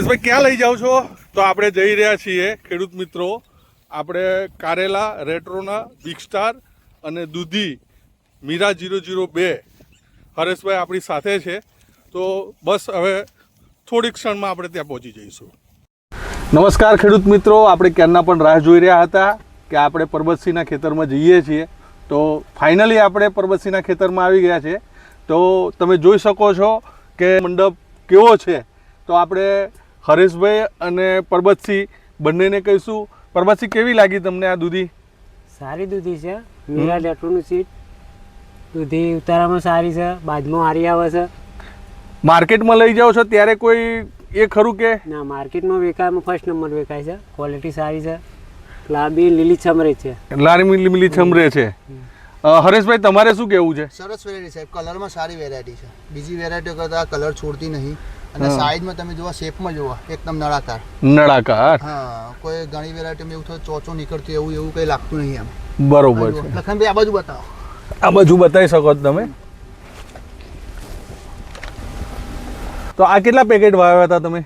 ભાઈ ક્યાં લઈ જાવ છો? તો આપણે જઈ રહ્યા છીએ ખેડૂત મિત્રો, આપણે કારેલા રેટ્રોના બિગ સ્ટાર અને દૂધી મીરા 002 હરેશભાઈ આપણી સાથે છે. તો બસ હવે થોડીક ક્ષણમાં આપણે ત્યાં પહોંચી જઈશું. નમસ્કાર ખેડૂત મિત્રો, આપણે ક્યારના પણ રાહ જોઈ રહ્યા હતા કે આપણે પરબતસિંહના ખેતરમાં જઈએ છીએ. તો ફાઇનલી આપણે પરબતસિંહના ખેતરમાં આવી ગયા છે. તો તમે જોઈ શકો છો કે મંડપ કેવો છે. તો આપણે હરેશભાઈ અને પરબતસિંહ બંનેને કહીશું. પરબતસિંહ, કેવી લાગી તમને આ દૂધી? સારી દૂધી છે, મીરા લેટરનું સીટ. દૂધી ઉતારામાં સારી છે, બાદમાં હારી આવે છે. માર્કેટમાં લઈ જાઓ છો ત્યારે કોઈ એ ખરું કે ના, માર્કેટમાં વેચાયમાં ફર્સ્ટ નંબર વેચાય છે. ક્વોલિટી સારી છે, લાંબી લીલી છમરે છે, લારી લીલી છમરે છે. હરેશભાઈ, તમારે શું કહેવું છે? સરસ વેરાયટી સાહેબ, કલરમાં સારી વેરાયટી છે. બીજી વેરાયટીઓ કરતા કલર છોડતી નહીં અને સાઈઝમાં તમે જોવા, શેપમાં જોવા એકદમ નળાકાર. નળાકાર. હા, કોઈ ઘણી વેરાયટીમાં એવું થયું ચોચો નીકળતું એવું કંઈ લાગતું નહીં આમ. બરોબર છે. લખનભાઈ, આ બાજુ બતાવો. આ બાજુ બતાવી શકો છો તમે. તો આ કેટલા પેકેટ વાવ્યા હતા તમે?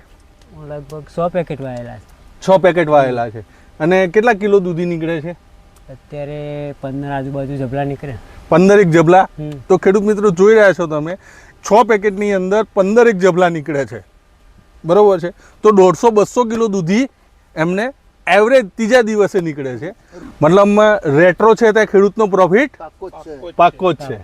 લગભગ 100 પેકેટ વાયેલા છે. 6 પેકેટ વાવેલા છે. અને કેટલા કિલો દૂધી નીકળે છે? અત્યારે 15 આજુબાજુ જબલા નીકળે. 15 જબલા. તો ખેડૂત મિત્રો જોઈ રહ્યા છો તમે, 6 પેકેટની અંદર 15 જબલા નીકળે છે. બરોબર છે. તો 150-200 કિલો દૂધી એમને એવરેજ ત્રીજા દિવસે નીકળે છે. મતલબ રેટ્રો છે તે ખેડૂતનો પ્રોફિટ પાક્કો જ છે. પાક્કો જ છે.